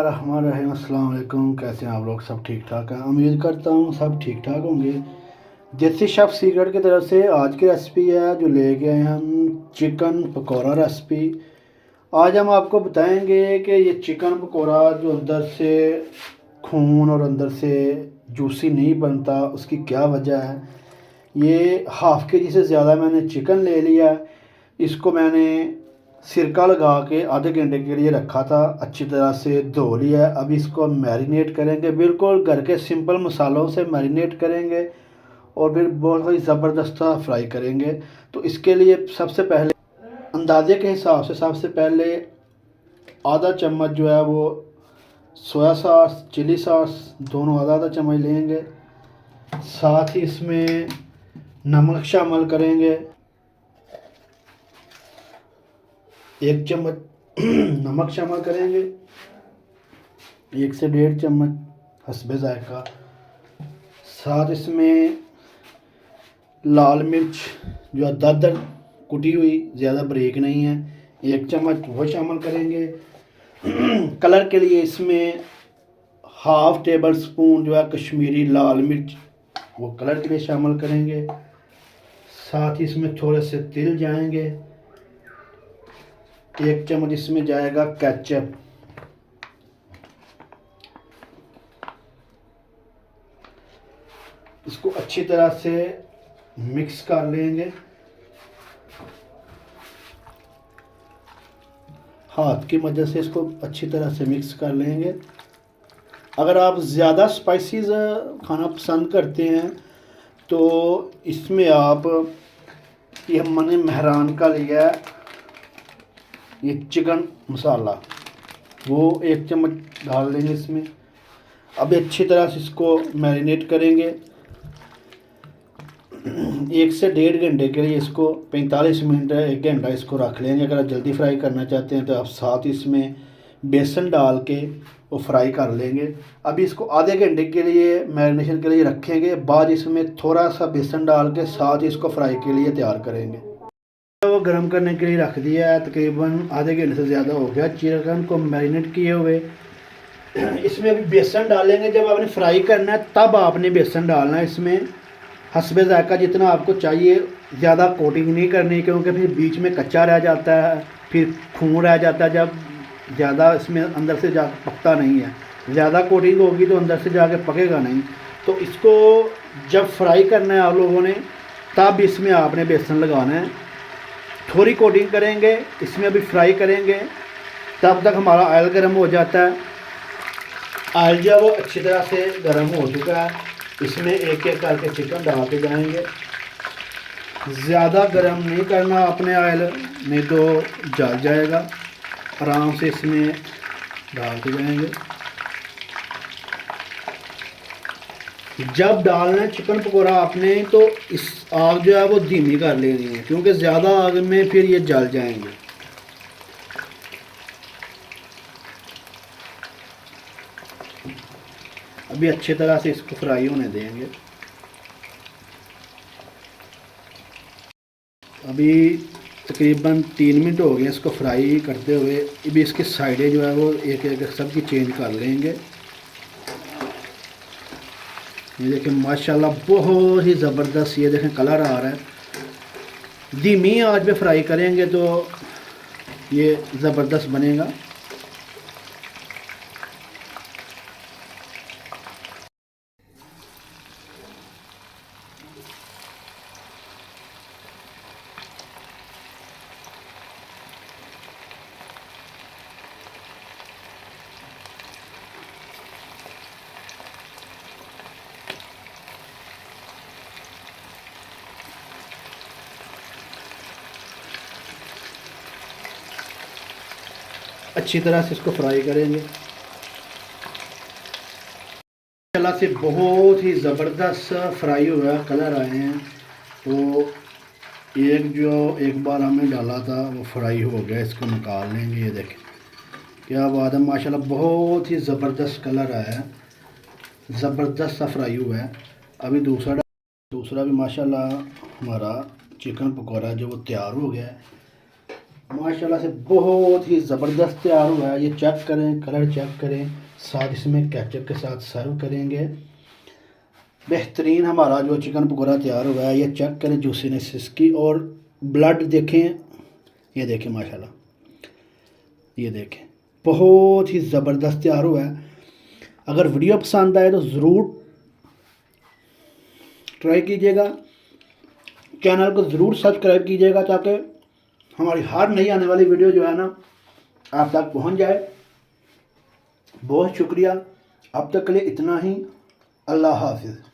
अस्सलाम वालेकुम। कैसे हैं आप लोग? सब ठीक ठाक हैं? उम्मीद करता हूँ सब ठीक ठाक होंगे। देसी शेफ़ सीक्रेट की तरफ से आज की रेसिपी है जो लेके आए हैं हम, चिकन पकौड़ा रेसिपी। आज हम आपको बताएंगे कि ये चिकन पकौड़ा जो अंदर से खून और अंदर से जूसी नहीं बनता, उसकी क्या वजह है। ये हाफ़ के जी से ज़्यादा मैंने चिकन ले लिया। इसको मैंने सिरका लगा के आधे घंटे के लिए रखा था, अच्छी तरह से धो लिया। अब इसको मैरिनेट करेंगे, बिल्कुल घर के सिंपल मसालों से मैरिनेट करेंगे और फिर बहुत ही ज़बरदस्त फ्राई करेंगे। तो इसके लिए सबसे पहले अंदाजे के हिसाब से सबसे पहले आधा चम्मच जो है वो सोया सॉस, चिली सॉस दोनों आधा आधा चम्मच लेंगे। साथ ही इसमें नमक शामिल करेंगे, 1 चम्मच नमक शामिल करेंगे, 1 से 1.5 चम्मच हस्बे जायका। साथ इसमें लाल मिर्च जो दरदर कुटी हुई, ज़्यादा बारीक नहीं है, 1 चम्मच वो शामिल करेंगे। कलर के लिए इसमें हाफ़ टेबल स्पून जो है कश्मीरी लाल मिर्च, वो कलर के लिए शामिल करेंगे। साथ ही इसमें थोड़े से तिल जाएंगे, 1 चम्मच इसमें जाएगा केचप। इसको अच्छी तरह से मिक्स कर लेंगे, हाथ की मदद से इसको अच्छी तरह से मिक्स कर लेंगे। अगर आप ज़्यादा स्पाइसीज खाना पसंद करते हैं तो इसमें आप, ये मैंने मेहरान का लिया है ये चिकन मसाला, वो 1 चम्मच डाल देंगे इसमें। अब अच्छी तरह से इसको मैरिनेट करेंगे 1 से 1.5 घंटे के लिए। इसको 45 मिनट 1 घंटा इसको रख लेंगे। अगर आप जल्दी फ्राई करना चाहते हैं तो आप साथ इसमें बेसन डाल के वो फ्राई कर लेंगे। अभी इसको आधे घंटे के लिए मैरिनेशन के लिए रखेंगे, बाद इसमें थोड़ा सा बेसन डाल के साथ इसको फ्राई के लिए तैयार करेंगे। वो गर्म करने के लिए रख दिया है, तकरीबन आधे घंटे से ज़्यादा हो गया चिकन को मैरिनेट किए हुए। इसमें अभी बेसन डालेंगे, जब आपने फ्राई करना है तब आपने बेसन डालना है इसमें, हस्बे जायका जितना आपको चाहिए। ज़्यादा कोटिंग नहीं करनी क्योंकि फिर बीच में कच्चा रह जाता है, फिर खून रह जाता है, जब ज़्यादा इसमें अंदर से जा पकता नहीं है। ज़्यादा कोटिंग होगी तो अंदर से जाके पकेगा नहीं। तो इसको जब फ्राई करना है आप लोगों ने तब इसमें आपने बेसन लगाना है। थोड़ी कोटिंग करेंगे, इसमें अभी फ्राई करेंगे, तब तक हमारा ऑयल गर्म हो जाता है। ऑयल जो है वो अच्छी तरह से गर्म हो चुका है, इसमें एक एक करके चिकन डालते जाएंगे। ज़्यादा गर्म नहीं करना अपने ऑयल, नहीं तो जल जाएगा। आराम से इसमें डालते जाएंगे। जब डालना है चिकन पकौड़ा आपने तो इस आग जो है वो धीमी कर लेनी है, क्योंकि ज़्यादा आग में फिर ये जल जाएंगे। अभी अच्छी तरह से इसको फ्राई होने देंगे। अभी तकरीबन 3 मिनट हो गए इसको फ्राई करते हुए। अभी इसकी साइडें जो है वो एक एक सबकी चेंज कर लेंगे। ये देखें माशाल्लाह बहुत ही ज़बरदस्त, ये देखें कलर आ रहा है। धीमी आंच पे फ्राई करेंगे तो ये ज़बरदस्त बनेगा। अच्छी तरह से इसको फ्राई करेंगे। माशाल्लाह से बहुत ही ज़बरदस्त फ्राई हुआ, कलर आए हैं। तो एक बार हमने डाला था वो फ्राई हो गया, इसको निकाल लेंगे। ये देखें क्या बात है, माशाल्लाह बहुत ही ज़बरदस्त कलर आया है, ज़बरदस्त सा फ्राई हुआ है। अभी दूसरा भी माशाल्लाह हमारा चिकन पकौड़ा जो वो तैयार हो गया है। माशाल्लाह से बहुत ही ज़बरदस्त तैयार हुआ है। ये चेक करें, कलर चेक करें, साथ इसमें केचप के साथ सर्व करेंगे। बेहतरीन हमारा जो चिकन पकौड़ा तैयार हुआ है, ये चेक करें जूसीनेस इसकी, और ब्लड देखें, ये देखें माशाल्लाह, ये देखें बहुत ही ज़बरदस्त तैयार हुआ है। अगर वीडियो पसंद आए तो ज़रूर ट्राई कीजिएगा, चैनल को ज़रूर सब्सक्राइब कीजिएगा ताकि हमारी हर नई आने वाली वीडियो जो है ना आप तक पहुंच जाए। बहुत शुक्रिया, अब तक के लिए इतना ही। अल्लाह हाफिज़।